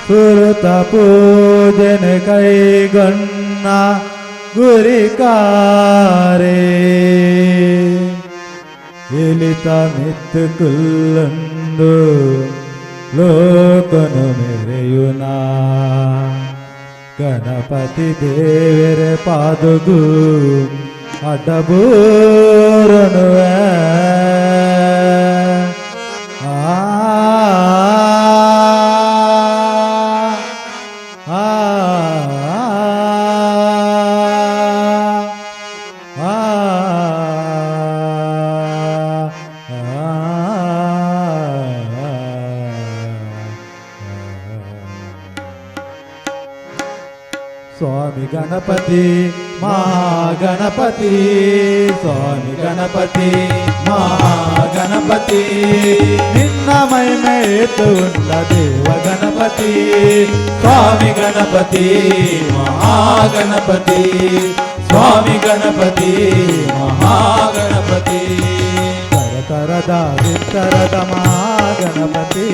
ಸುರತ ಪೂಜನೆ ಕೈಗೊಂಡ ಗುರಿಕಾರೆ ಇಲಿತ ಮಿತ್ತು ಕುಲ್ಲೊಂದು ಲೋಕನು ಮೆರೆಯುನ ಗಣಪತಿ ದೇವರ ಪಾದಗೂ ಅಡ್ಡಬೂರನು स्वामी गणपति महागणपति स्वामी गणपति महागणपति निन्न महिमे उंड देव गणपति स्वामी गणपति महागणपति स्वामी गणपति महागणपति ತರದ ವಿತ್ತರದ ಮಹಾಗಣಪತಿ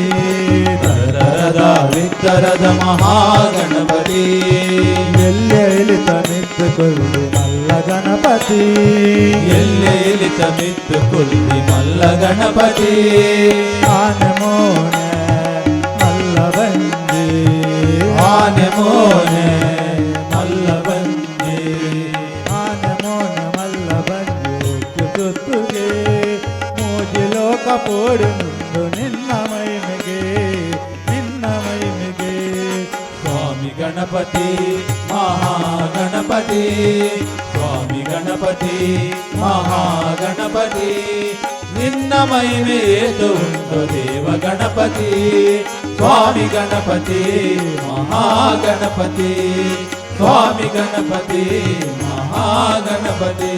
ತರದ ವಿತ್ತರದ ಮಹಾಗಣಪತಿ ಎಲ್ಲೆ ಇಳಿತ ಮಿತ್ತು ಕೊಲ್ಲಿ ಮಲ್ಲ ಗಣಪತಿ ಎಲ್ಲೆ ಇಳಿತ ಮಿತ್ತು ಕೊಲ್ಲಿ ಮಲ್ಲ ಗಣಪತಿ ಆನೆ ಮೋನೆ ಮಲ್ಲ ಬಂದಿ ಆನೆ ಮೋನೆ ಮಲ್ಲ ಬಂದಿ ಆನೆ ಮೋನೆ ಮಲ್ಲ ಬಂದಿ ಸುತ್ತುಗೆ ಕಪೋಡು ಮುಂದು ನಿನ್ನ ಮೈಮೆಗೆ ಸ್ವಾಮಿ ಗಣಪತಿ ಮಹಾಗಣಪತಿ ಸ್ವಾಮಿ ಗಣಪತಿ ಮಹಾಗಣಪತಿ ನಿನ್ನ ಮಹಿಮೆಯೇತು ಉಂಟು ದೇವ ಗಣಪತಿ ಸ್ವಾಮಿ ಗಣಪತಿ ಮಹಾಗಣಪತಿ ಸ್ವಾಮಿ ಗಣಪತಿ ಮಹಾಗಣಪತಿ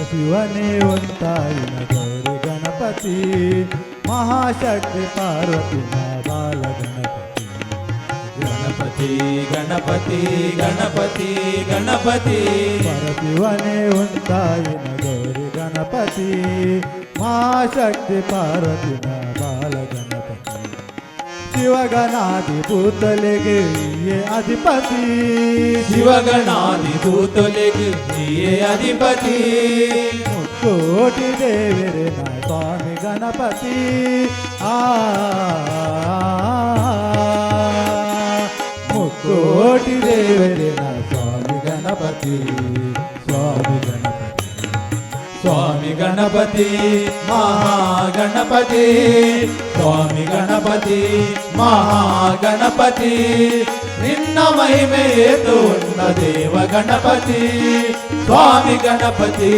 ಶಿವನೇ ಒಂತಾಯಿನ ಗೌರಿ ಗಣಪತಿ ಮಹಾಶಕ್ತಿ ಪಾರ್ವತಿ ಬಾಲ ಗಣಪತಿ ಗಣಪತಿ ಗಣಪತಿ ಗಣಪತಿ ಗಣಪತಿ ಶಿವನೇ ಒಂತಾಯಿನ ಗೌರಿ ಗಣಪತಿ ಮಹಾಶಕ್ತಿ ಪಾರ್ವತಿ ಬಾಲ ಗಣಪತಿ ಶಿವಗಣಾದಿ ಭೂತಲೆಗೆ ನೀಯೇ ಅಧಿಪತಿ ಶಿವಗಣಾದಿ ಭೂತಲೆಗೆ ನೀಯೇ ಅಧಿಪತಿ ಮುಕ್ಕೋಟಿ ದೇವರೇ ನಾ ಸ್ವಾಮಿ ಗಣಪತಿ ಮುಕ್ಕೋಟಿ ದೇವರೇ ನಾ ಸ್ವಾಮಿ ಗಣಪತಿ ಸ್ವಾಮಿ ಗಣಪತಿ स्वामी गणपति महागणपति स्वामी गणपति महागणपति निन्न महिमेयेतु उन्न देव गणपति स्वामी गणपति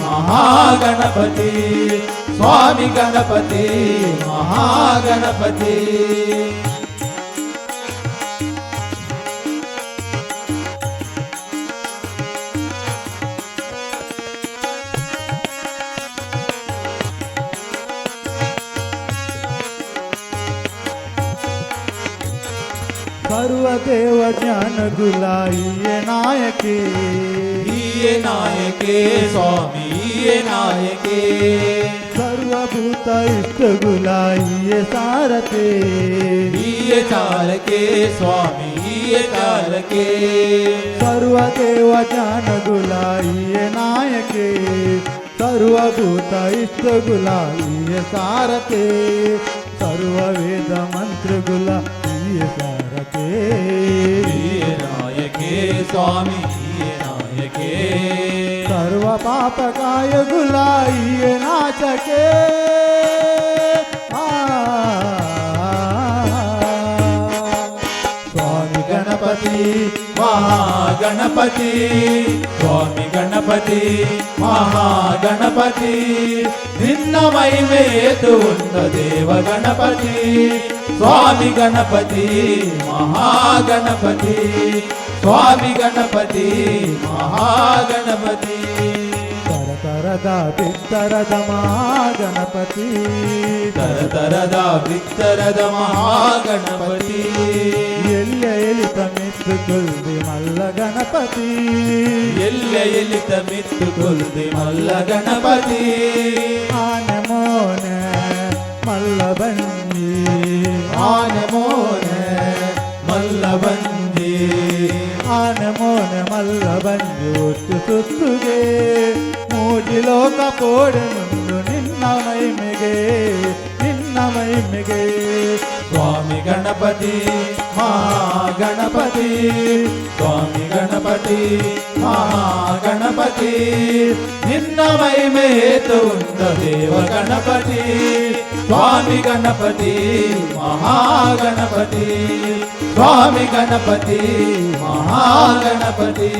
महागणपति स्वामी गणपति महागणपति सर्वदेव ज्ञान गुलाइये नायके स्वामी ये नायके सर्वभूत इष्ट गुलाइये सारथे ये चालके स्वामी ये चालके सर्वदेव ज्ञान गुलाइये नायके सर्वभूत इष्ट गुलाइये सारथे सर्ववेद मंत्र गुलाइये सारथे नायके स्वामी नायके सर्व पाप काय गुलाइये नाचके स्वामी गणपति महागणपति स्वामी गणपति महागणपति निन्न महिमेयेतु उन्न देव गणपति स्वामी गणपति महागणपति स्वामी गणपति महागणपति ತರತರದ ಬಿತ್ತರದ ಮಹಾಗಣಪತಿ ತರತರದ ಬಿತ್ತರದ ಮಹಾಗಣಪತಿ ಎಲ್ಲ ಎಲಿತ ಮಿತ್ತು ಕುಲ್ದಿ ಮಲ್ಲ ಗಣಪತಿ ಎಲ್ಲ ಎಲಿತ ಮಿತ್ತು ಕುಲ್ದಿ ಮಲ್ಲ ಗಣಪತಿ ಆನೆ ಮೋನೆ ಮಲ್ಲ ಬಂಜಿ ಆನೆ ಮೋನೆ ಮಲ್ಲ ಬಂಜಿ ಆನೆ ಮೋನೆ ಮಲ್ಲ ಬಂಜಿ ಒಟ್ಟು ಸುತ್ತುಗೆ ಮೂಡಿ ಲೋಕ ಪೋಡೆ ಮುಂದು ನಿನ್ನ ಮೈಮೆಗೆ ಸ್ವಾಮಿ ಗಣಪತಿ ಮಹಾಗಣಪತಿ ಸ್ವಾಮಿ ಗಣಪತಿ ಮಹಾಗಣಪತಿ ನಿನ್ನ ಮಹಿಮೆ ಹೇತು ಉಂಟ ದೇವ ಗಣಪತಿ ಸ್ವಾಮಿ ಗಣಪತಿ ಮಹಾಗಣಪತಿ ಸ್ವಾಮಿ ಗಣಪತಿ ಮಹಾಗಣಪತಿ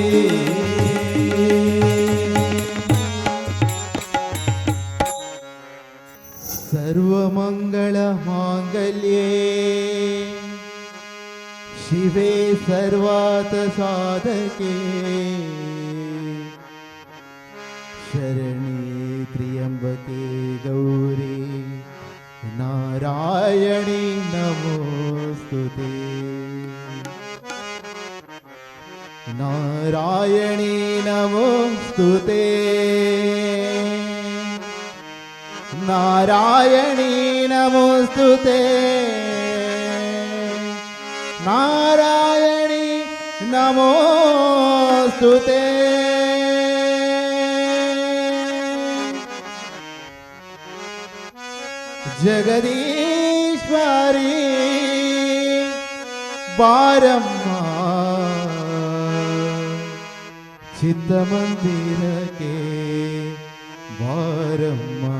सर्वमंगल मांगल्ये शिवे सर्वार्थ साधके शरणे त्र्यंबके गौरी नारायणी नमोस्तुते नारायणी नमोस्तुते नारायणी नमोस्तुते नारायणी नमोस्तुते जगदीश्वरी बारम्मा चित्तमंदिर के बारम्मा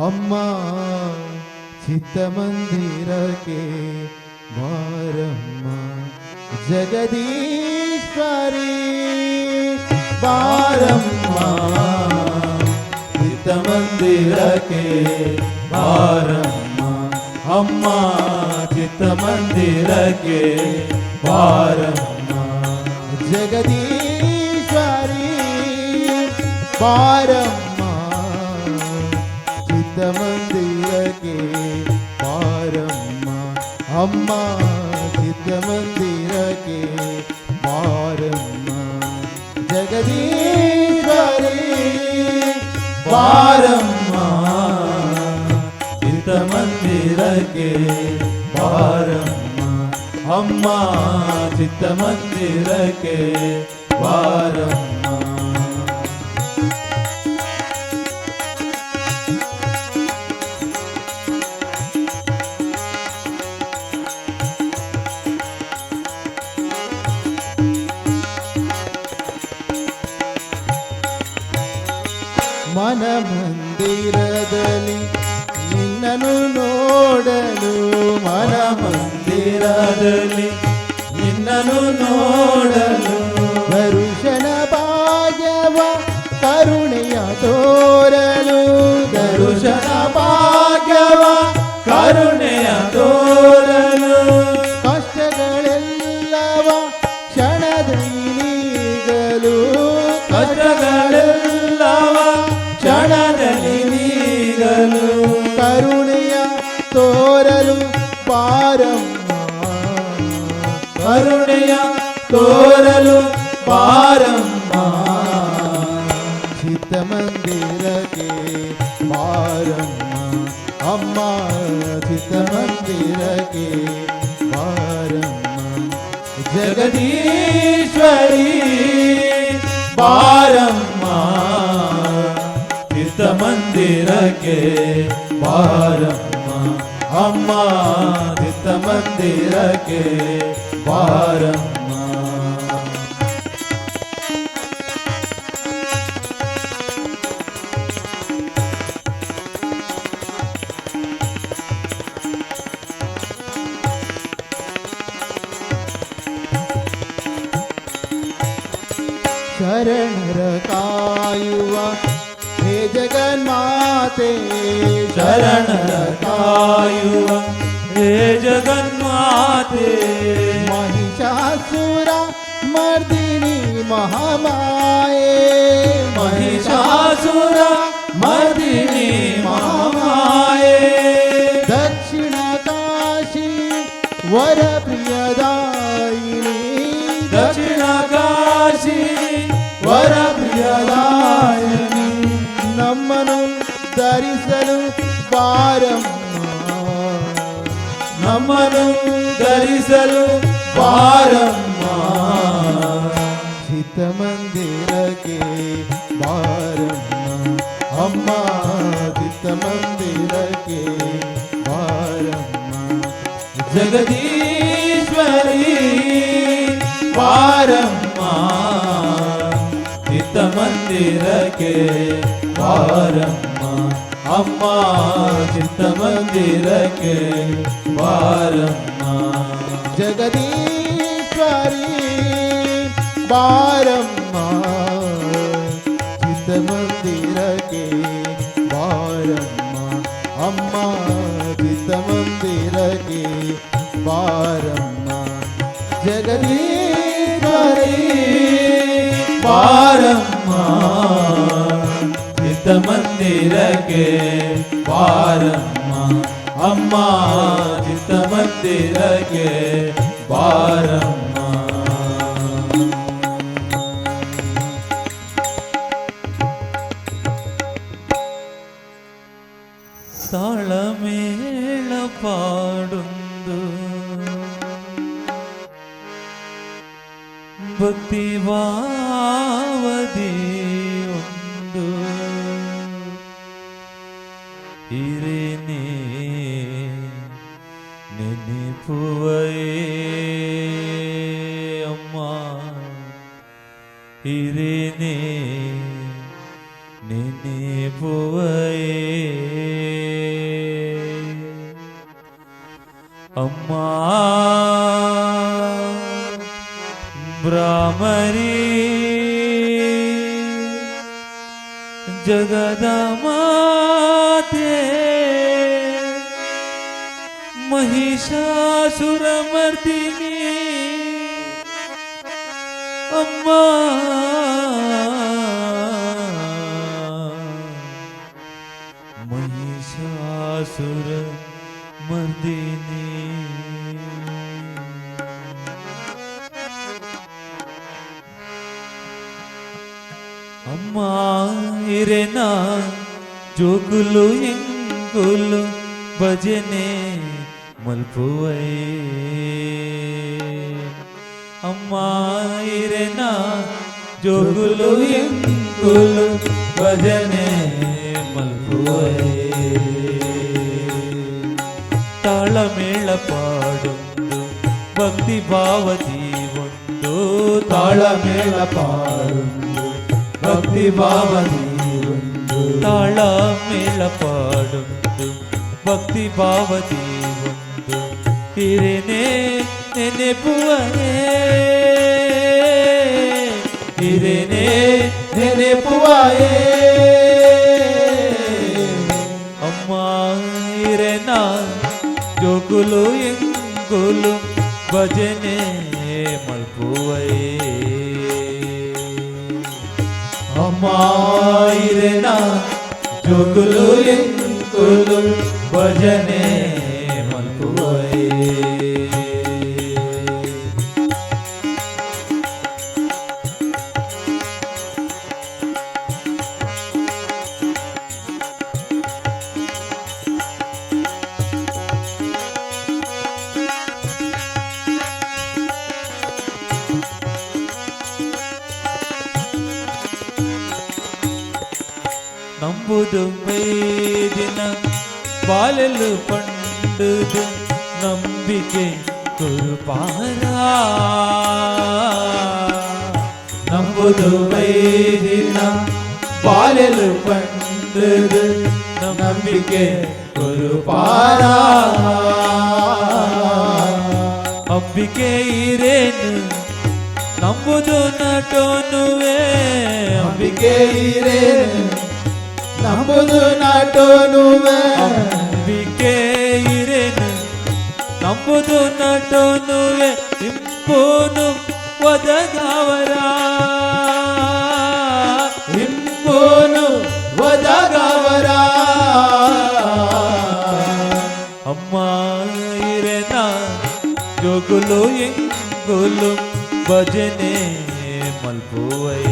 अम्मा चित्तमंदिर के बारम्मा जगदीश्वरी बारम्मा चित्तमंदिर के बारम्मा अम्मा चित्तमंदिर के बारम्मा जगदीश्वरी बारम्मा चित्तमंदिर के बारम्मा अम्मा चित्तमंदिर के बारम्मा जगदीश्वरी बारम्मा चित्तमंदिर के बारम्मा अम्मा चित्तमंदिर के बारम्मा मन मंदिरदली निನ್ನನು ನೋಡಲು मन मंदिरदली ನಿನ್ನನು ನೋಡಲು ದರುಶನ ಭಾಗ್ಯವ ಕರುಣೆಯ ತೋರಲು ದರುಶನ ಭಾಗ್ಯವ ಕರುಣೆಯ ತೋರಲು ಕಷ್ಟಗಳೆಲ್ಲವ ಕ್ಷಣದಲ್ಲಿ ನೀಗಲು ಕಷ್ಟಗಳೆಲ್ಲವ ಕ್ಷಣದಲ್ಲಿ ನೀಗಲು ಕರುಣೆಯ ತೋರಲು ಬಾರಮ್ಮ ಕರುಣೆಯ ತೋರಲು ಬಾರಮ್ಮ ಚಿತ್ತಮಂದಿರಕ್ಕೆ ಬಾರಮ್ಮ ಅಮ್ಮ ಚಿತ್ತಮಂದಿರಕ್ಕೆ ಬಾರಮ್ಮ ಜಗದೀಶ್ವರಿ ಬಾರಮ್ಮ ಚಿತ್ತಮಂದಿರಕ್ಕೆ ಬಾರಮ್ಮ ಅಮ್ಮ ಚಿತ್ತಮಂದಿರಕ್ಕೆ ಬಾರಮ್ಮ ಶರಣರ ಕಾಯುವ ಹೇ ಜಗನ್ಮಾತೆ ಶರಣರ ಕಾಯುವ ಹೇ ಜಗನ್ಮಾತೆ महिषासुर मर्दिनी महामाये महिषासुर ಧರಿಸಲು ಬಾರಮ್ಮ ನಮ್ಮನ್ನು ಧರಿಸಲು ಬಾರಮ್ಮ ಚಿತ್ತಮಂದಿರಕ್ಕೆ ಬಾರಮ್ಮ ಅಮ್ಮ ಚಿತ್ತಮಂದಿರಕ್ಕೆ ಬಾರಮ್ಮ ಜಗದೀಶ್ವರಿ ಬಾರಮ್ಮ ಚಿತ್ತಮಂದಿರಕ್ಕೆ ಬಾರಮ್ಮ ಅಮ್ಮ ಚಿತ್ತಮಂದಿರಕ್ಕೆ ಬಾರಮ್ಮ ಜಗದೀಶ್ವರಿ ಬಾರಮ್ಮ ಚಿತ್ತಮಂದಿರಕ್ಕೆ ಬಾರಮ್ಮ ಅಮ್ಮ ಚಿತ್ತಮಂದಿರಕ್ಕೆ ಬಾರಮ್ಮ ಜಗದೀಶ್ವರಿ ಬಾರಮ್ಮ ಚಿತ್ತಮಂದಿರಕ್ಕೆ ಬಾರಮ್ಮ ಅಮ್ಮ ಚಿತ್ತಮಂದಿರಕ್ಕೆ ಬಾರಮ್ಮ ತಾಳಮೇಳ ಪಾಡೊಂದು ಭಕ್ತಿ ಭಾವದಿ ಒಂದು ಹಿರೇನೆ ನೆನಪುವಯೇ ಅಮ್ಮ ಹಿರೇನೆ ನೆನಪುವಯೇ ಅಮ್ಮ ಬ್ರಾಹ್ಮರಿ ಜಗದ ಮಾತೆ ಮಹಿಷಾಸುರ ಮರ್ದಿನಿ ಅಮ್ಮ ಮಹಿಷಾಸುರ ಮರ್ದಿನಿ ಅಮ್ಮ ಇರೆನ ಜೋಗುಲು ಎಂಗುಲು ಭಜನೆ ಮಲ್ಪುವೈ ಅಮ್ಮ ಇರೆನ ಜೋಗುಲು ಎಂಗುಲು ಭಜನೆ ಮಲ್ಪುವೈ ತಾಳಮೇಳ ಪಾಡೊಂದು ಭಕ್ತಿ ಭಾವದಿ ಒಂದು ತಾಳಮೇಳ ಪಾಡೊಂದು ಭಕ್ತಿ ಭಾವದಿ ಒಂದು ತಾಳಮೇಳ ಪಾಡೊಂದು ಭಕ್ತಿ ಭಾವದಿ ಒಂದು ಹಿರೇನೆ ನೆನೆಪುವನೇ ಹಿರೇನೆ ನೆನಪುವಾಯೇ ಅಮ್ಮ ಹಿರೇನ ಜೋಗುಲು ಎಂಗುಲು ಭಜನೆ ಮಲ್ಪುವೈ ಅಮ್ಮ ಹಿರೇನ ಜೋಗುಲು ಎಂಗುಲು ಭಜನೆ ಮಲ್ಪುವೈ ನಂಬುದು ಮೇದಿನ ಬಾಲೆಲು ಪಂಡುದು ನಂಬಿಕೆ ಕುರುಪಾರ ನಂಬುದು ಮೇದಿನ ಬಾಲೆಲು ಪಂಡುದು ನಂಬಿಕೆ ಕುರುಪಾರ ಅಂಬಿಕೆ ಇರೇನು ನಂಬುದು ನಟೋನುವೆ ಅಂಬಿಕೆ ಇರೇನು ನಂಬುದು ನಾಟೋನುವೆ ಅಂಬಿಕೆ ಇರೇನು ನಂಬುದು ನಟೋನುವೆ ಇಂಪೋನು ಒದಗಾವರ ಇಂಪೋನು ಒದಗವರ ಅಮ್ಮ ಇರೇನ ಜೋಗುಲು ಎಂಗುಲು ಭಜನೆ ಮಲ್ಪುವೈ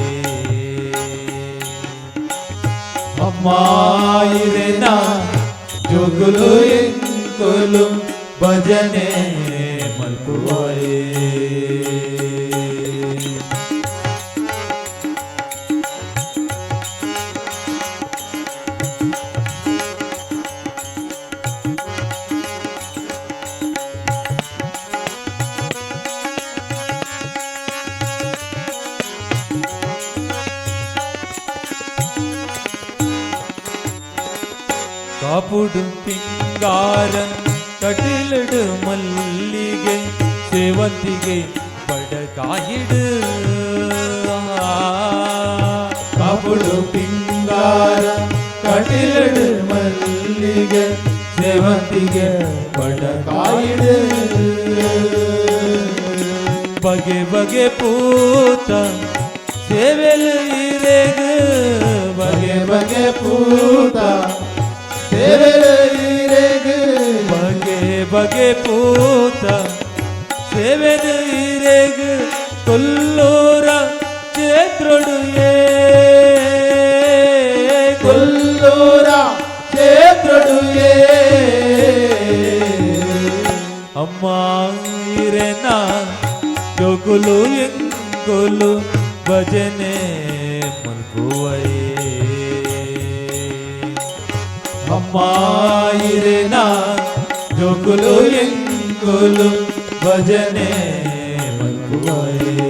ಅಮ್ಮ ಇರೆನ ಜೋಗುಲು ಎಂಗುಲು ಭಜನೆ ಮಲ್ಪುವಾಯೇ ಕಾಪುಡು ಪಿಂಗಾರ ಕಟಿಲಡು ಮಲ್ಲಿಗೆ ಸೇವಂತಿಗೆ ಬಡಕಾಯಿಡು ಕಾಪುಡು ಪಿಂಗಾರ ಕಟಿಲಡು ಮಲ್ಲಿಗೆ ಸೇವಂತಿಗೆ ಬಡಕಾಯಿಡು ಬಗೆ ಬಗೆ ಪೂತ ಸೇವೆಲು ಇರೆಗು ಬಗೆ ಬಗೆ ಪೂತ ಸೇವೆಗೆ ಬಗೆ ಬಗೆ ಪೂತ ಸೇವೆದು ಇರೆಗು ಕೊಲ್ಲೂರ ಕ್ಷೇತ್ರಡು ಕೊಲ್ಲೂರ ಕ್ಷೇತ್ರಡು ಅಮ್ಮ ಇರೆನ ಜೋಗುಲು ಎಂಗುಲು ಭಜನೆ ಮಲ್ಗುವಯೇ ಅಮ್ಮ ಇರೆನ ಜೋಗುಲು ಎಂಗುಲು ಭಜನೆ ಮಲ್ಪುವಾಯೇ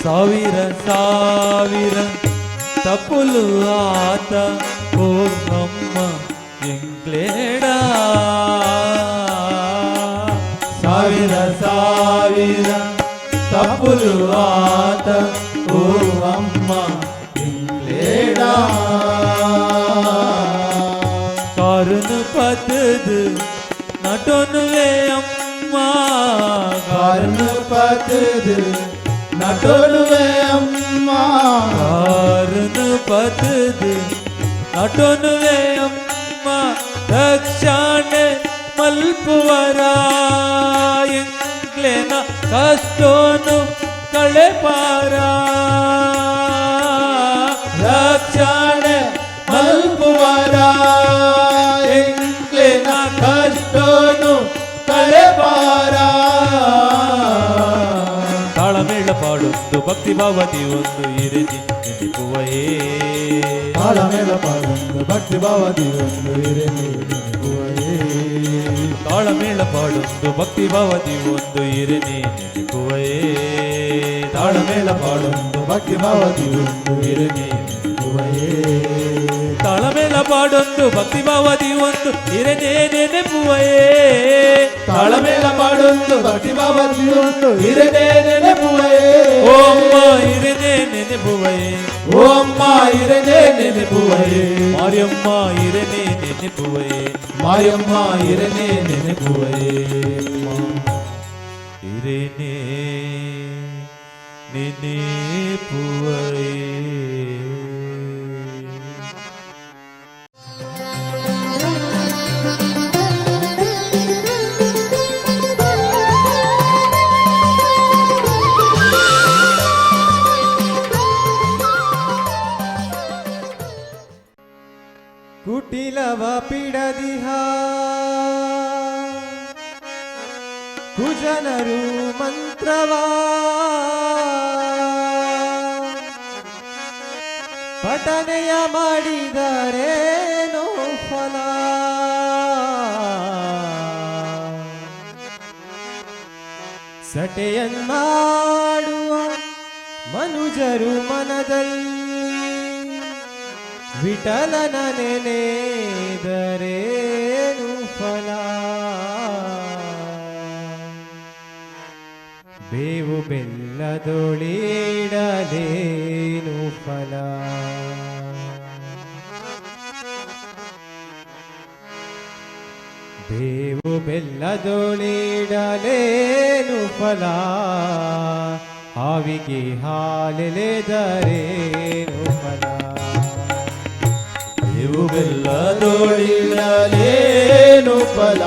ಸಾವಿರ ಸಾವಿರ ತಪ್ಪುಲು ಆತ ಓ ಅಮ್ಮ ಎಂಗ್ಲೇಡ ಸಾವಿರ ಸಾವಿರ ತಪ್ಪುಲು ಆತ ಓ ಅಮ್ಮ ಇಂಗ್ಲೇಡ ಕಾರುನು ಪತದು ನಟೋನುವೆ ಅಮ್ಮ ಕಾರಣ ಪತದು ನಟೋನುವೆ ಅಮ್ಮ ಕಾರುನು ಪತದು ನಟೋನುವೆ ಅಮ್ಮ ರಕ್ಷಣೆ ಮಲ್ಪುವರ ಎಂಗ್ಲೇನ ಕಷ್ಟೋನು ಕಳೆಪಾರ ರಕ್ಷಣೆ ಮಲ್ಪುವರ ಎಂಗ್ಲಿನ ಕಷ್ಟೋನು ಕಳೆಬಾರ ತಾಳಮೇಳ ಪಾಡೊಂದು ಭಕ್ತಿ ಭಾವತಿ ಒಂದು ಇರಿದಿ ನೆನಪುವಯೇ ತಾಳಮೇಳ ಪಾಡೊಂದು ಭಕ್ತಿ ಭಾವತಿ ಒಂದು ಇರೆನಿ ನೆನಪುವಯೇ ತಾಳಮೇಳ ಪಾಡೊಂದು ಭಕ್ತಿ ಭಾವತಿ ಒಂದು ಇರಿನಿ ನೆನಪುವಯೇ ತಾಳಮೇಳ ಪಾಡೊಂದು ಭಕ್ತಿ ಭಾವತಿ ಒಂದು ಇರೆನಿ ನೆನಪುವಯೇ ತಾಳಮೇಳ ಪಾಡೊಂದು ಭಕ್ತಿ ಭಾವತಿ ಒಂದು ಇರನೇ ನೆನಪುವಯೇ ತಾಳಮೇಳ ಪಾಡೊಂದು ಭಕ್ತಿ ಭಾವತಿ ಒಂದು ಇರೆನೇ ನೆನಪುವಯೇ ಓ ಅಮ್ಮ ಇರನೇ ನೆನಪುವಯೇ ಓ ಅಮ್ಮ ಇರೆನೇ ನೆನಪುವಯೇ ಮಾರಿಯಮ್ಮ ಇರನೇ ನೆನಪುವಯೇ ಮಾಯಮ್ಮ ಇರೆನೇ ನೆನಪುವಯೇ ಇರನೇ ನೆನಪುವಯೇ ಕುಟಿಲವ ಪಿಡದಿಹ ಕುಜನರು ಮಂತ್ರವಾ ಪಠನೆಯ ಮಾಡಿದರೇನೋ ಫಲ ಸಟೆಯನ್ನಾಡುವ ಮನುಜರು ಮನದಲ್ಲಿ ವಿಠಲನ ನೆನೆದರೇನು ಫಲ ಬೇವು ಬೆಲ್ಲದೊಳಿಡಲೇನು ಫಲ ಬೇವು ಬೆಲ್ಲದೊಳಿಡಲೇ ಹಾಲೆಲೆದರೇನು ಫಲ ಹಾವಿಗೆ ಹಾಲೆಲೆದರೇನು ಫಲ ಬೇವು ಬೆಲ್ಲದೊಳಿಡಲೇನು ಫಲ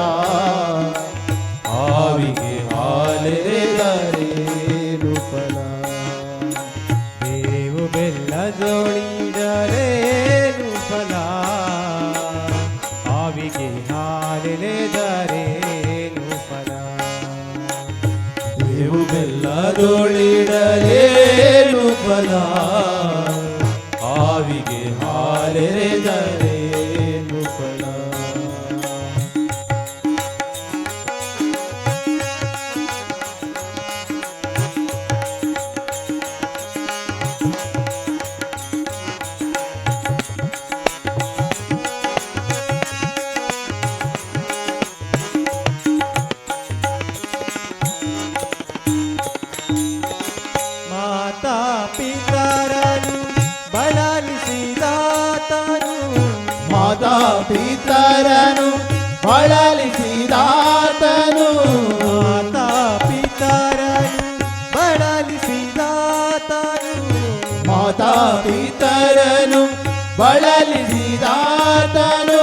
ಹಾವಿಗೆ ಹಾಲೆರೆದರೇನು ಫಲ ಬೇವು ಬೆಲ್ಲದೊಳಿಡರೇನು ಫಲ ಹಾವಿಗೆ ಹಾಲೆಲೆದರೇನು ಫಲ ಬೇವು ಬೆಲ್ಲದೊಳಿಡಲೇನು ಫಲ ಹಾವಿಗೆ ಹಾಲೆರೆದರೇನು ಫಲ ಮಾತಾ ಪಿತರನು ಬಳಲಿಸಿದಾತನು ಮಾತಾ ಪಿತರನು ಬಳಲಿಸಿದಾತನು ಮಾತಾ ಪಿತರನು ಬಳಲಿಸಿದಾತನು ಮಾತಾ ಪಿತರನು ಬಳಲಿಸಿದಾತನು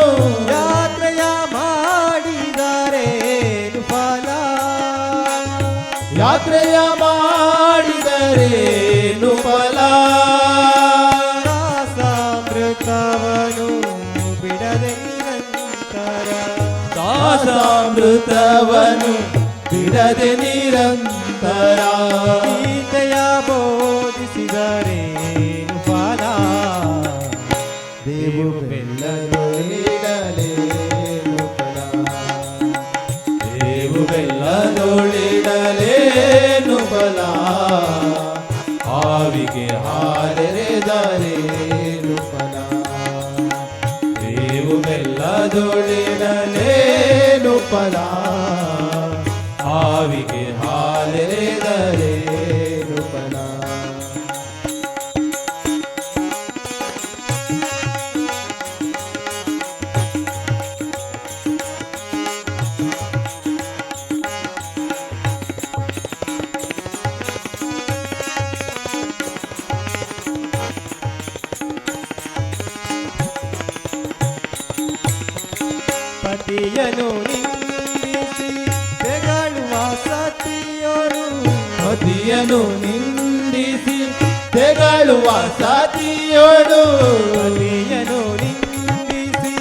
ಯಾತ್ರೆಯ ಮಾಡಿದರೇನು ಫಲ ಯಾತ್ರೆಯ ಮಾಡಿದರೇನು ಫಲ ದಾಸಾಮೃತವನು ಬಿಡದೆ ನಿರಂತರ ದಾಸಾಮೃತವನು ಬಿಡದೆ ನಿರಂತರ ಗೀತೆಯ ಬೋಧಿಸಿದರೇನು ಫಲ ದೇವು ಬೆಲ್ಲದೊಳಿಡಲೇನು ಫಲ ದೇವು ಬೆಲ್ಲದೊಳಿಡಲೇನು ಫಲ ಹಾವಿಗೆ ಹಾರೆರೆದರೇನು ಫಲ ದೇವು ಬೆಲ್ಲದೊಳಿಡಲೇನು ಫಲ ಹಾವಿಗೆ ಹಾರೆರೆದರೇನು ಫಲ ಪತಿಯನು ನಿಂದಿಸಿ ತೆಗಳುವ ಸತಿಯೋಳು ಪತಿಯನು ನಿಂದಿಸಿ ತೆಗಳುವ ಸತಿಯೋಳು ಪತಿಯನು ನಿಂದಿಸಿ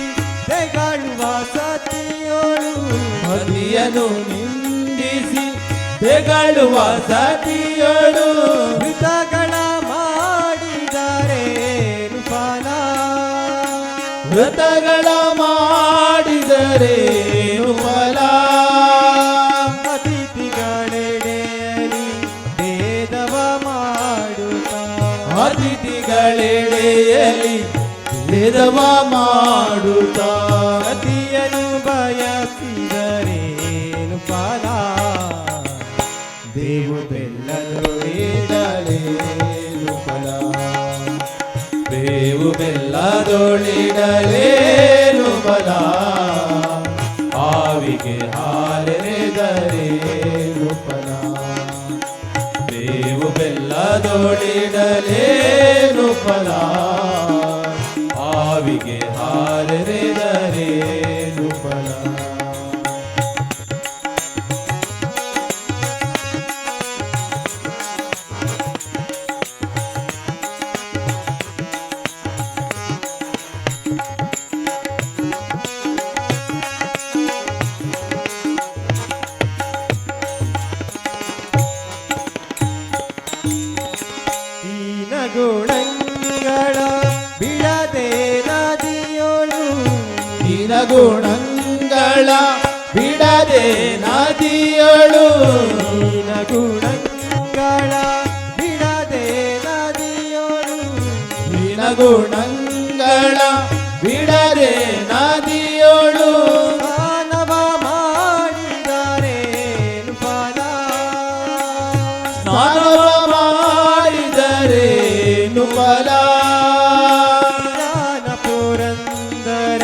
ತೆಗಳುವ ಸತಿಯೋಳು ಪತಿಯನು ನಿಂದಿಸಿ ತೆಗಳುವ ಸತಿಯೋಳು ಮೃತಗಳ ಮಾಡಿದರೇನು ಫಲ ವ್ರತಗಳ ಮಾಡಿದರೇನು ಫಲ ಅತಿಥಿಗಳೆಡೆಯಲಿ ಭೇದವ ಮಾಡುತ್ತಾ ಅತಿಥಿಗಳೆಡೆಯಲಿ ಭೇದವ ಮಾಡುತ್ತಾ ಸತಿಯನು ಬಯಸಿದರೇನು ಫಲ ದೇವು ಬೆಲ್ಲದೊಳಿಡಲೇನು ಫಲ ಬೇವು ಬೆಲ್ಲದೊಳಿಡಲೇನು ಫಲ ಹಾವಿಗೆ ಹಾಲೆರೆದರೇನು ಫಲ ಬೇವು ಬೆಲ್ಲದೊಳಿಡಲೇನು ಫಲ ಹಾವಿಗೆ ಹಾಲೆರೆದರೇನು ಫಲ ಹೀನ ಗುಣಗಳ ಬಿಡದೆ ನದಿಯೋಳು ಹೀನ ಗುಣಗಳ ಬಿಡದೆ ನದಿಯಳು ಹೀನ ಗುಣಗಳ ಬಿಡದೆ ನದಿಯೋಳು ಹೀನ ಗುಣಗಳ ಬಿಡದೆ ನದಿಯಳು ಮಾನವ ಮಾಡಿದರೇನು ಫಲ ಸ್ನಾನವ ಮಾಡಿದರೇನು ಫಲ ಜ್ಞಾನ ಪುರಂದರ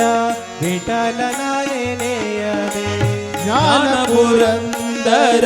ವಿಠಲನ ನೆನೆಯದೆ ಜ್ಞಾನ ಪುರಂದರ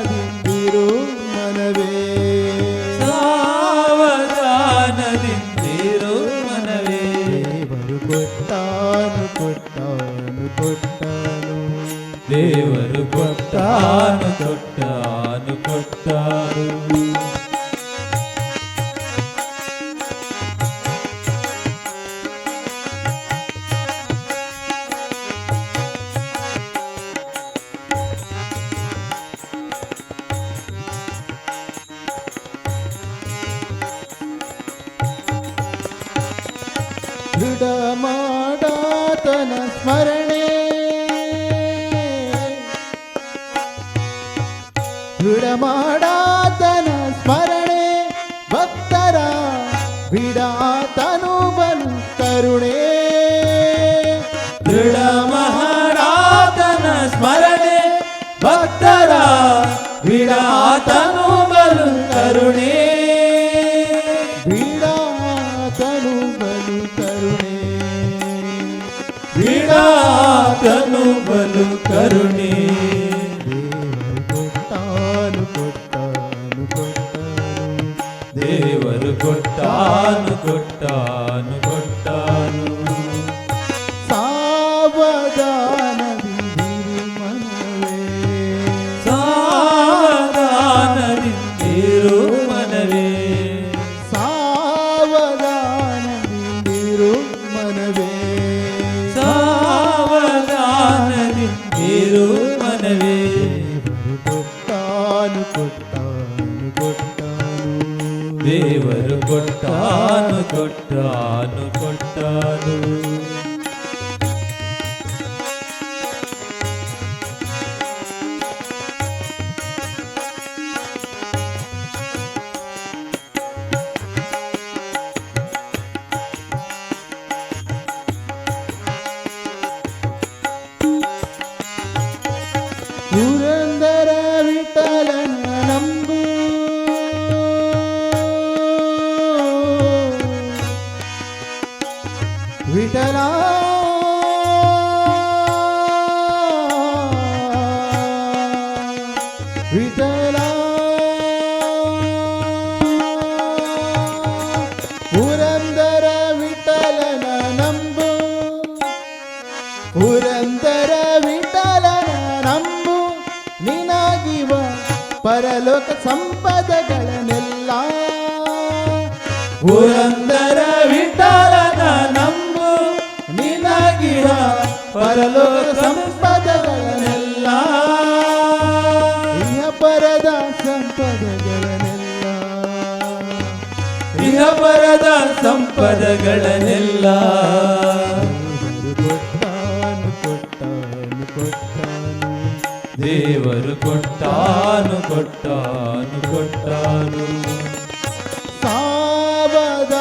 ದೇವರು ಕೊಟ್ಟಾನು ಕೊಟ್ಟಾನು ಕೊಟ್ಟಾನು. ದೃಢ ಮಾಡಾತನ ಸ್ಮರಣೆ, ದೃಢ ಮಾಡಾತನ ಸ್ಮರಣೆ, ಭಕ್ತರ ಬಿಡಾತನು ಬಲು ಕರುಣೆ. ದೃಢ ಮಹಾರಾತನ ಸ್ಮರಣೆ, ಭಕ್ತರ ಬಿಡಾತನು ಬಲು ಕರುಣೆ. ಬಿಡಾತನು ಬಲು ಕರುಣೆ, ಬಿಡಾತನು ಬಲು ಕರುಣೆ. ದೇವರು ಕೊಟ್ಟಾನು ಕೊಟ್ಟಾನು ಕೊಟ್ಟಾನು, ದೇವರು ಕೊಟ್ಟಾನು ಕೊಟ್ಟಾನು ಕೊಟ್ಟಾನು. ಸಾವಧಾನದಿಂದಿರು ಮನವೇ, ಸಾವಧಾನದಿಂದಿರು ಮನವೇ, ಸಾವಧಾನದಿಂದಿರು ಮನವೇ, ಸಾವಧಾನದಿಂದಿರು ಮನವೇ. ದೇವರು ಕೊಟ್ಟಾನು ಕೊಟ್ಟಾನು, ದೇವರು ಕೊಟ್ಟಾನು ಕೊಟ್ಟಾನು ಕೊಟ್ಟಾನು. ಪುರಂದರ ವಿಠಲನ ನಂಬು, ವಿಠಲ ವಿಠಲ, ಪುರಂದರ ವಿಠಲನ ನಂಬು, ಪುರಂದರ ವಿಠಲನ ನಂಬು, ನಿನಗಿವ ಪರಲೋಕ ಸಂಪದಗಳನ್ನೆಲ್ಲ. ಪುರಂದರ ವಿಠಲನ ನಂಬು, ನಿನಗಿವ ಪರಲೋಕ ಸಂಪದಗಳನ್ನೆಲ್ಲ. ಇಹ ಪರದ ಸಂಪದಗಳನ್ನೆಲ್ಲ, ಇಹ ಪರದ ಸಂಪದಗಳನ್ನೆಲ್ಲ. ದೇವರು ಕೊಟ್ಟಾನು ಕೊಟ್ಟಾನು, ದೇವರು ಕೊಟ್ಟಾನು ಕೊಟ್ಟಾನು ಕೊಟ್ಟಾನು. ಸಾವಧಾನದಿಂದಿರು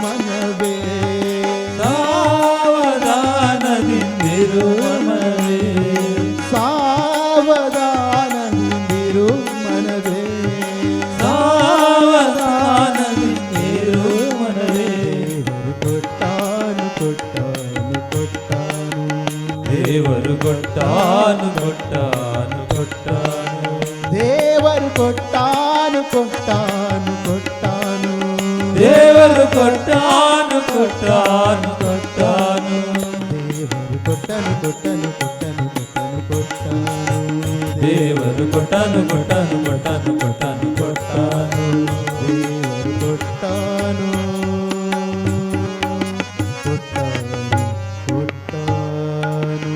ಮನವೇ, ಸಾವಧಾನದಿಂದಿರು ಮನವೇ, ಸಾವಧಾನದಿಂದಿರು ಮನವೇ, ಸಾವಧಾನದಿಂದಿರು ಮನವೇ. ದೇವರು ಕೊಟ್ಟಾನು ಕೊಟ್ಟಾನು, ದೇವರು ಕೊಟ್ಟಾನು ಕೊಟ್ಟಾನು ಕೊಟ್ಟಾನು. ದೇವರು ಕೊಟ್ಟಾನು ಕೊಟ್ಟಾನು ದೇವರು ಕೊಟ್ಟಾನು ಕೊಟ್ಟಾನು ಕೊಟ್ಟಾನು. ದೇವರು ಕೊಟ್ಟನು ಕೊಟ್ಟನು ಕೊಟ್ಟನು ಕೊಟ್ಟನು ಕೊಟ್ಟನು, ದೇವರು ಕೊಟ್ಟಾನು ಕೊಟ್ಟಾನು ಕೊಟ್ಟಾನು ಕೊಟ್ಟಾನು ಕೊಟ್ಟಾನು. ದೇವರು ಕೊಟ್ಟಾನು ಕೊಟ್ಟಾನು ಕೊಟ್ಟಾನು.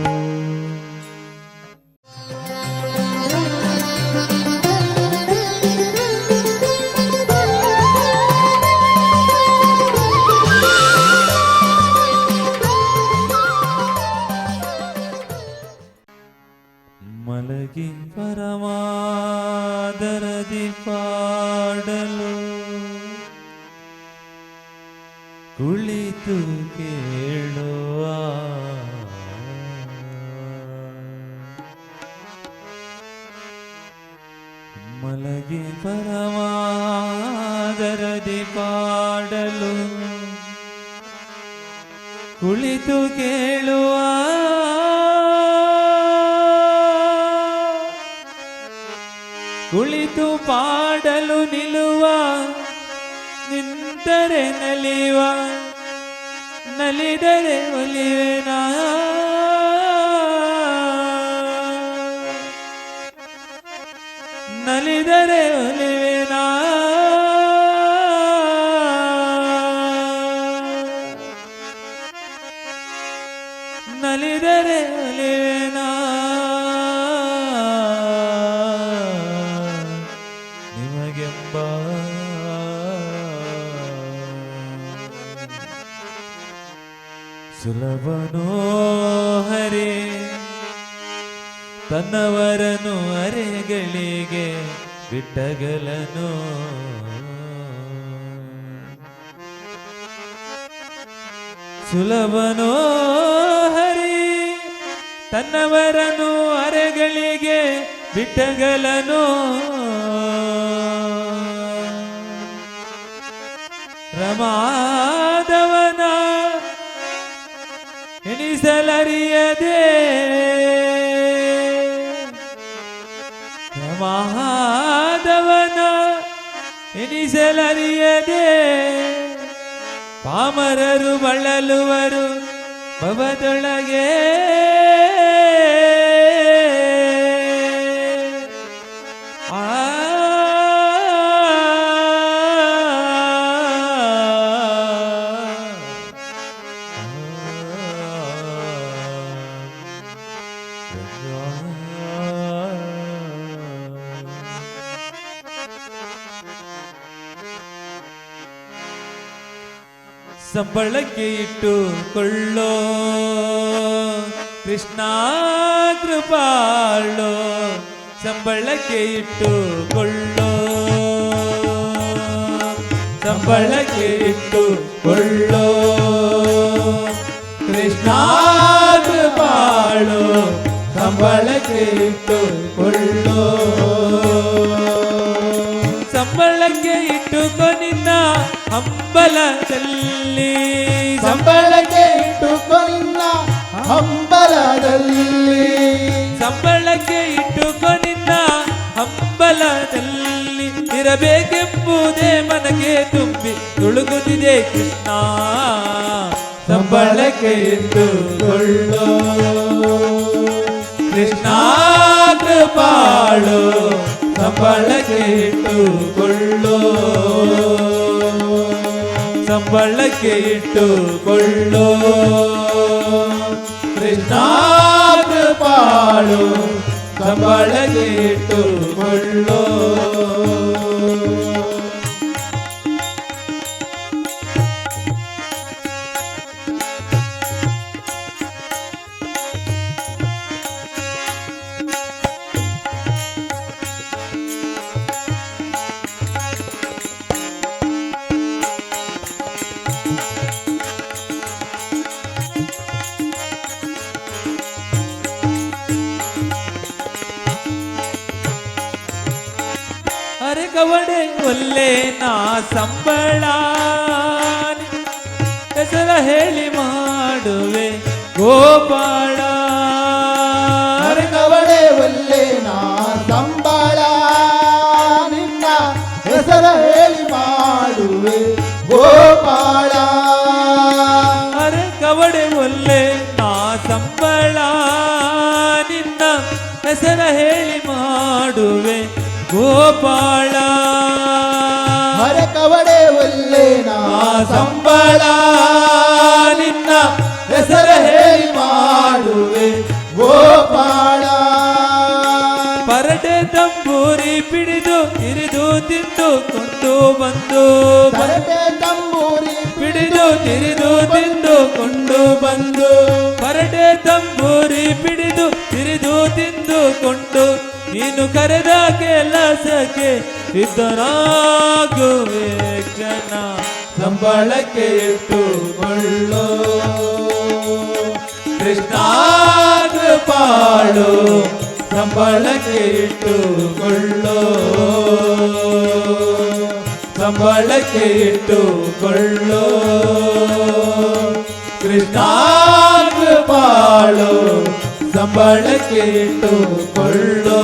ಮಲಗಿ ಪರಮಾದರದಿ ಪಾಡಲು ಕುಳಿತು ಕೇಳುವ ಮಲಗಿ ಪರಮಾದರದಿ ಪಾಡಲು ಕುಳಿತು ಕೇಳುವ ಕುಳಿತು ಪಾಡಲು ನಿಲ್ಲುವ ನಿಂತರೆ ನಲಿವ ನಲಿದರೆ ಒಲಿವೆನಾ ನಲಿದರೆ ಒಲಿವೆನಾ ನಲಿದರೆ ಒಲಿವೆನಾ ನಿಮಗೆಂಬ ಸುಲಭನೋ ಹರೇ ತನ್ನವರನು ಅರೆಗಳಿಗೆ ಬಿಟ್ಟಗಲನು ಸುಲಭನೋ ಹರಿ ತನ್ನವರನು ಅರೆಗಳಿಗೆ ಬಿಟ್ಟಗಲನು ರಮಾದವನ ಎಣಿಸಲರಿಯದೆ ರಮಾದವನ ಎಣಿಸಲರಿಯದೆ ಪಾಮರರು ಬಳಲುವರು ಭವದೊಳಗೆ ಆ ಸಂಬಳಕ್ಕೆ ಇಟ್ಟುಕೊಳ್ಳೋ ಕೃಷ್ಣ ಕೃಪಾಳೋ ಸಂಬಳಕ್ಕೆ ಇಟ್ಟುಕೊಳ್ಳೋ ಸಂಬಳಕ್ಕೆ ಇಟ್ಟುಕೊಳ್ಳೋ ಕೃಷ್ಣ ಕೃಪಾಳೋ ಸಂಬಳಕ್ಕೆ ಇಟ್ಟುಕೊಳ್ಳೋ ಸಂಬಳಕ್ಕೆ ಇಟ್ಟುಕೊ ನಿನ್ನ ಹಂಬಲದಲ್ಲಿ ಸಂಬಳಕ್ಕೆ ಇಟ್ಟುಕೊ ನಿನ್ನ ಹಂಬಲದಲ್ಲಿ ಸಂಬಳಕ್ಕೆ ಇಟ್ಟುಕೊ ನಿನ್ನ ಹಂಬಲದಲ್ಲಿ ಇರಬೇಕೆಂಬುದೇ ಮನಗೆ ತುಂಬಿ ತುಳುಗುತ್ತಿದೆ ಕೃಷ್ಣ ಸಂಬಳಕ್ಕೆ ಇಟ್ಟುಕೊಳ್ಳೋ ಕೃಷ್ಣ ಕೃಪಾಳು ಸಂಬಳಕ್ಕೆ ಇಟ್ಟುಕೊಳ್ಳೋ ಸಂಬಳಕ್ಕೆ ಇಟ್ಟುಕೊಳ್ಳೋ ಕೃಷ್ಣ ಕೃಪಾಳು ಸಂಬಳಕ್ಕೆ ಇಟ್ಟುಕೊಳ್ಳೋ ಅರೆ ಕವಡೆ ಒಲ್ಲೆ ನಾ ಸಂಬಳ ಹೆಸರ ಹೇಳಿ ಮಾಡುವೆ ಗೋಪಾಳ ಅರೆ ಕವಡೆ ಒಲ್ಲೆ ನಾ ಸಂಬಳ ನಿನ್ನ ಹೆಸರ ಹೇಳಿ ಮಾಡುವೆ ಗೋಪಾಳ ಅರೆ ಕವಡೆ ಒಲ್ಲೆ ನಾ ಸಂಬಳ ನಿನ್ನ ಹೆಸರ ಹೇಳಿ ಮಾಡುವೆ ಗೋಪಾಳ ಅರೆ ಕವಡೆ ಒಲ್ಲೆ ನಾ ಸಂಬಳ ನಿನ್ನ ಹೆಸರ ಹೇಳಿ ಮಾಡುವೆ ಗೋಪಾಳ ಪರಟೆ ತಂಬೂರಿ ಪಿಡಿದು ತಿರಿದು ತಿಂದುಕೊಂಡು ಬಂದು ಪರಟೆ ತಂಬೂರಿ ಪಿಡಿದು ತಿರಿದು ತಿಂದುಕೊಂಡು ಬಂದು ಪರಟೆ ತಂಬೂರಿ ಪಿಡಿದು ತಿರಿದು ತಿಂದುಕೊಂಡು ನೀನು ಕರೆದ ಕೆಲಸಕ್ಕೆ ಸಿದ್ಧನಾಗುವೆ ಕ್ಷಣ ಸಂಬಳಕ್ಕೆ ಇಟ್ಟುಕೊಳ್ಳೋ ಕೃಷ್ಣ ಕೃಪಾಳು ಸಂಬಳಕ್ಕೆ ಇಟ್ಟುಕೊಳ್ಳೋ ಸಂಬಳಕ್ಕೆ ಇಟ್ಟುಕೊಳ್ಳೋ ಕೃಷ್ಣ ಕೃಪಾಳು ಸಂಬಳಕ್ಕೆ ಇಟ್ಟುಕೊಳ್ಳೋ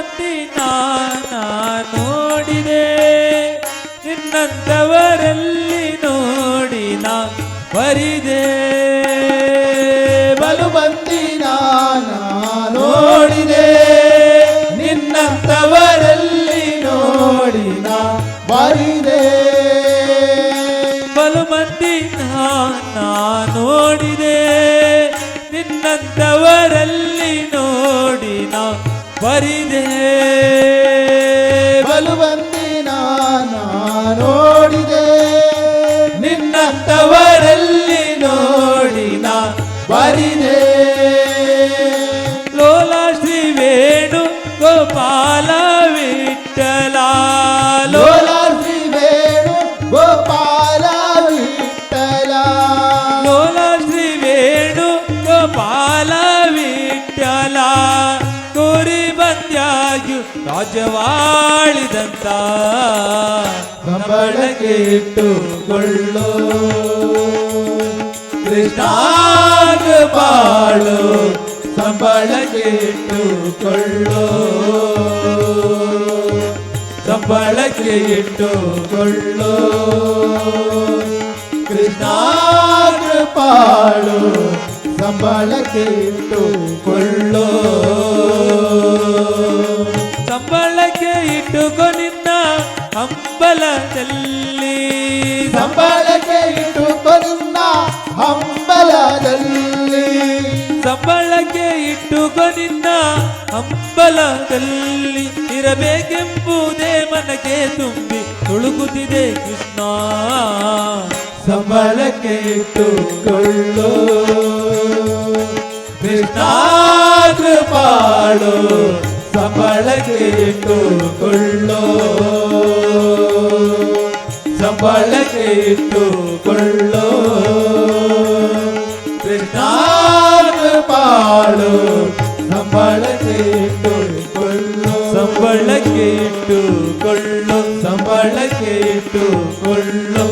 ಮಂದಿ ನೋಡಿದೆ ನಿನ್ನಂತವರಲ್ಲಿ ನೋಡಿ ನಾ ಬರಿದೆ ಬಲು ಮಂದಿ ನೋಡಿದೆ ನಿನ್ನಂತವರಲ್ಲಿ ನೋಡಿ ನಾ ಬರಿದೆ ಬಲು ಮಂದಿ ನೋಡಿದೆ ನಿನ್ನಂತವರಲ್ಲಿ ನೋಡಿ ನಾ ಬರಿದೆ ಬಲು ಮಂದಿ ನೋಡಿದೆ ನಿನ್ನಂತವರಲ್ಲಿ ನೋಡಿ ನಾ ಬರಿದೆ ಲೋಲ ಶ್ರೀ ವೇಣು ಗೋಪಾಲ ವಿಠಲ ಲೋಲ ಶ್ರೀ ವೇಣು ಗೋಪಾಲ ವಿಠಲ ಲೋಲ ಶ್ರೀ ವೇಣು ಗೋಪಾಲ ವಿಠಲ ಕೋರಿ ಬಂದ್ಯಾಗಿ ರಾಜವಾಳಿದಂತ ಕಂಬಳಕ್ಕೆ ಇಟ್ಟುಕೊಳ್ಳೋ ಕೃಷ್ಣಾಗ ಬಾಳು ಸಂಬಳಕ್ಕೆ ಇಟ್ಟುಕೊಳ್ಳೋ ಸಂಬಳಕ್ಕೆ ಇಟ್ಟುಕೊಳ್ಳೋ ಕೃಷ್ಣಾಗ ಪಾಳು ಸಂಬಳಕ್ಕೆ ಇಟ್ಟುಕೊಳ್ಳೋ ಸಂಬಳಕ್ಕೆ ಇಟ್ಟುಕೊ ನಿನ್ನ ಹಂಬಲದಲ್ಲಿ ಸಂಬಳಕ್ಕೆ ಇಟ್ಟುಕೊ ನಿನ್ನ ಹಂಬಲದಲ್ಲಿ ಸಂಬಳಕ್ಕೆ ಇಟ್ಟುಕೊ ನಿನ್ನ ಹಂಬಲದಲ್ಲಿ ಇರಬೇಕೆಂಬುದೇ ಮನಕ್ಕೆ ತುಂಬಿ ತುಳುಕುತ್ತಿದೆ ಕೃಷ್ಣ ಸಂಬಳಕ್ಕೆ ಇಟ್ಟುಕೊಳ್ಳೋ ಕೃಷ್ಣಾಗ ಬಾಳು ಸಂಬಳಕ್ಕೆ ಇಟ್ಟುಕೊಳ್ಳೋ ಸಂಬಳಕ್ಕೆ ಇಟ್ಟುಕೊಳ್ಳೋ ಕೃಷ್ಣಾಗ ಪಾಳು ಸಂಬಳಕ್ಕೆ ಇಟ್ಟುಕೊಳ್ಳೋ ಸಂಬಳಕ್ಕೆ ಇಟ್ಟುಕೊಳ್ಳೋ ಸಂಬಳಕ್ಕೆ ಇಟ್ಟುಕೊಳ್ಳೋ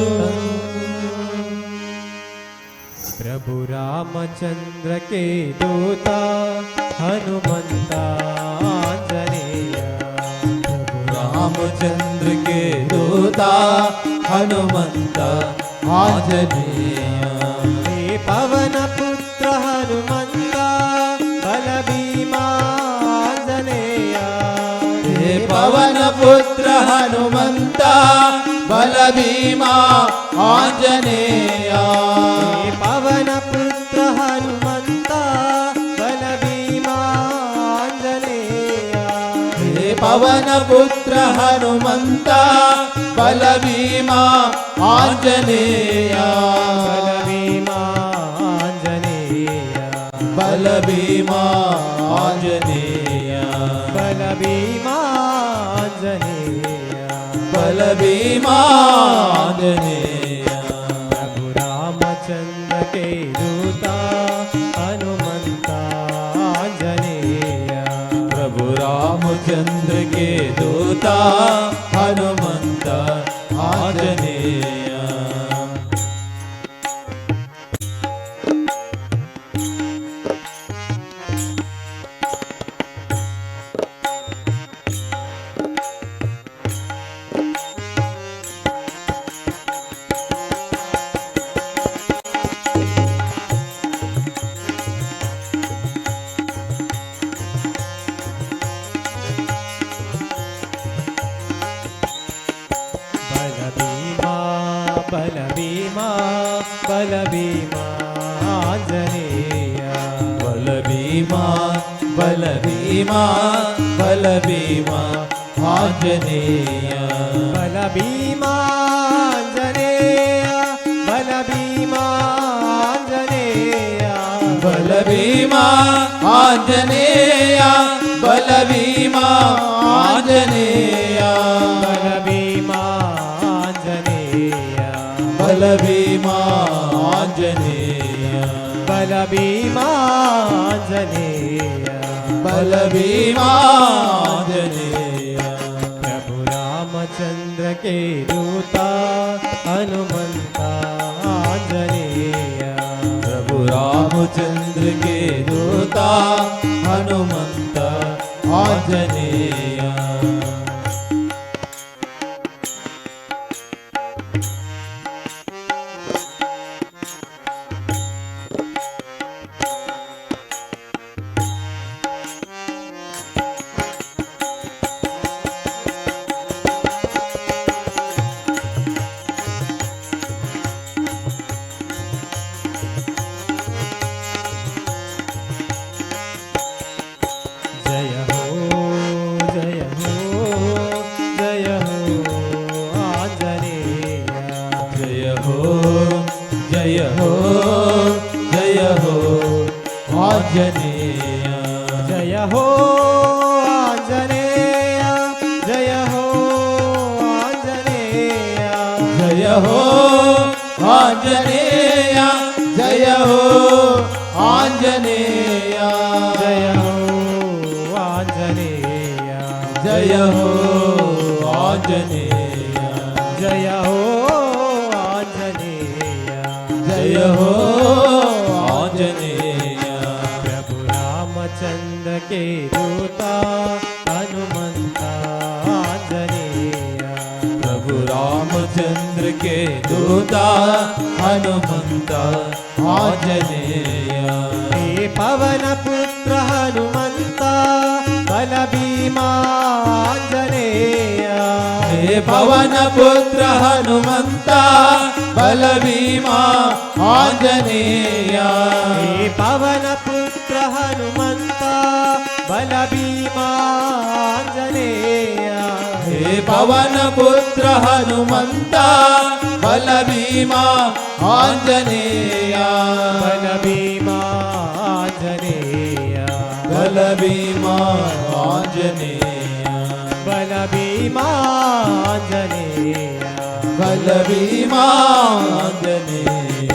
प्रभु रामचंद्र के दूता हनुमंत आंजनेय रामचंद्र के दूता हनुमंत आंजनेय हे पवन पुत्र हनुमंत बल भीमा आंजनेय हे पवन पुत्र हनुमंत बल भीमा आंजनेय हे पवन पुत्र हनुमंत बल भीमा आंजनेय हे पवन पुत्र हनुमंत बल भीमा आंजनेय बल भीमा आंजनेय बल भीमा आंजनेय बल भीमा आंजनेय बल भीमा आंजनेय प्रभु रामचंद्र के दूता हनुमंत आंजनेय प्रभु रामचंद्र के दूता हनुमंत आंजनेय बल भीमा बल भीमा आंजनेय बल भीमा बल भीमा बल भीमा आंजनेय बल भीमा आंजनेय बल भीमा आंजनेय बल भीमा आंजनेय बल भीमा आंजनेय बल भीमा आंजनेय बल भीमा आंजनेय बल भीमा आंजनेय बल भीमा आंजनेय प्रभु रामचंद्र के दूता हनुमंत आंजनेय प्रभु रामचंद्र के दूता हनुमंत आंजनेय ಆಂಜನೇಯ जय हो जय हो जय हो आंजनेय जय हो जय हो जय हो आंजनेय जय हो आंजनेय जय हो आंजनेय जय हो आंजनेय जय हो आंजनेय जय हो आंजनेय जय हो आंजनेय जय हो आंजनेय जय हो आंजनेय प्रभु रामचंद्र के दूता हनुमंता आंजनेय प्रभु रामचंद्र के दूता हनुमंता आंजनेय हे पवन पुत्र हनुमंता बल भीमा आंजनेय हे पवन पुत्र हनुमंता बल भीमा आंजनेय हे पवन पुत्र हनुमंता बल भीमा आंजनेय हे पवन पुत्र हनुमंता बल भीमा आंजनेय बल भीमा आंजनेय बल भीमा आंजनेय बल भीमा आंजनेय बल भीमा आंजनेय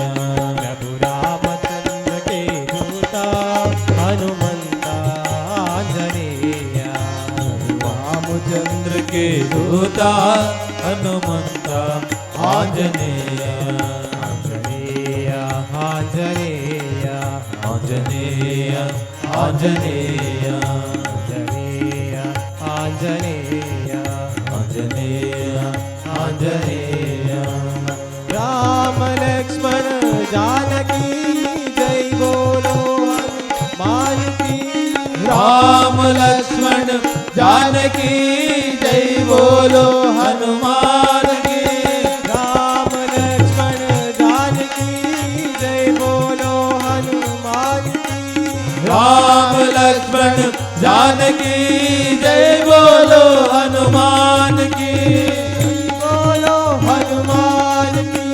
प्रभु रामचंद्र के दूता हनुमंता आंजनेय रामचंद्र के दूता हनुमंता आंजनेय आंजनेय आंजनेय आंजनेय आंजनेय आंजनेय आंजनेय आंजनेय आंजनेय राम लक्ष्मण जानकी जय बोलो हनुमान की राम लक्ष्मण जानकी जय बोलो हनुमान की राम लक्ष्मण जानकी जय बोलो हनुमान की राम लक्ष्मण जानकी जय बोलो हनुमान की बोलो हनुमान की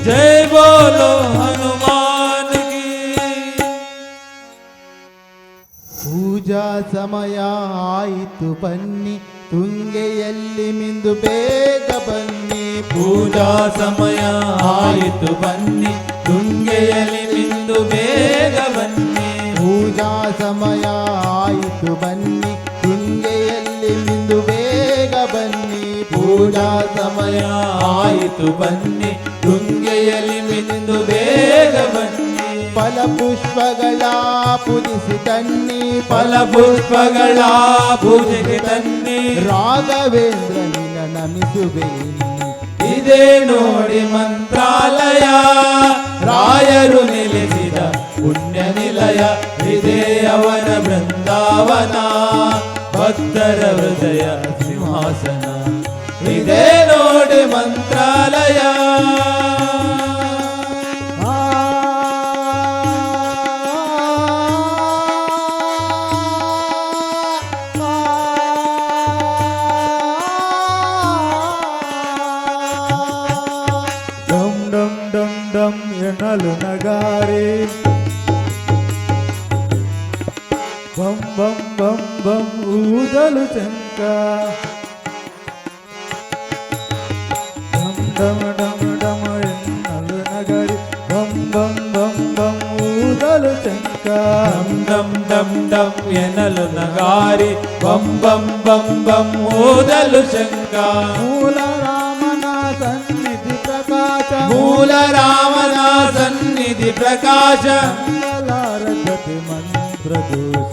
जय बोलो हनुमान की ಪೂಜಾ ಸಮಯ ಆಯಿತು ಬನ್ನಿ ತುಂಗೆಯಲ್ಲಿ ಮಿಂದು ಬೇಗ ಬನ್ನಿ ಪೂಜಾ ಸಮಯ ಆಯಿತು ಬನ್ನಿ ತುಂಗೆಯಲ್ಲಿ ಮಿಂದು ಬೇಗ ಬನ್ನಿ ಪೂಜಾ ಸಮಯ ಆಯಿತು ಬನ್ನಿ ತುಂಗೆಯಲ್ಲಿ ಮಿಂದು ಬೇಗ ಬನ್ನಿ ಪೂಜಾ ಸಮಯ ಆಯಿತು ಬನ್ನಿ ತುಂಗೆಯಲ್ಲಿ ಮಿಂದು ಬೇಗ ಬನ್ನಿ ಫಲ ಪುಷ್ಪಗಳ ಪೂಜಿಸಿ ತನ್ನಿ ಫಲಪುಷ್ಪಗಳ ಪೂಜೆಗೆ ತನ್ನಿ ರಾಘವೇಂದ್ರ ನಿನ್ನ ನಮಿಸುವೆ ಇದೇ ನೋಡಿ ಮಂತ್ರಾಲಯ ರಾಯರು ನೆಲೆಸಿದ ಪುಣ್ಯ ನಿಲಯ ಇದೇ ಅವನ ಬೃಂದಾವನ ಭಕ್ತರ ಹೃದಯ ಸಿಂಹಾಸನ ಇದೇ ನೋಡಿ ಮಂತ್ರಾಲಯ ಡಮ್ ಡಮ್ ಡಮ್ ಡಮ್ ಎನ್ನಲು ನಗಾರೆ ಬಂ ಬಂ ಬಂ ಬಂ ಊದಲು ಚಂಕ ಡಮ್ ಡಮ್ ಡಮ್ ಡಮ್ ಎನ್ನಲು ನಗಾರೆ ಬಂ ಬಂ ಬಂ ಬಂ ಊದಲು ಚಂಕ ಡಂ ಡಂ ಡಂ ಎನ್ನಲು ನಗಾರಿ ಬಂ ಬಂ ಬಂ ಬಂ ಓದಲು ಶಂಕ ಮೂಲ ರಾಮನ ಸನ್ನಿಧಿ ಪ್ರಕಾಶ ಮೂಲ ರಾಮನ ಸನ್ನಿಧಿ ಪ್ರಕಾಶ ಮಂಗಲಾರಗತಿ ಮಂತ್ರ ದೋಷ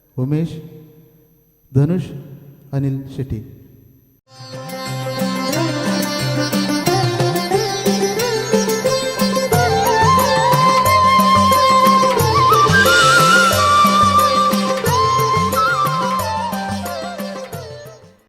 ಉಮೇಶ್ ಧನುಷ್ ಅನಿಲ್ ಶೆಟ್ಟಿ.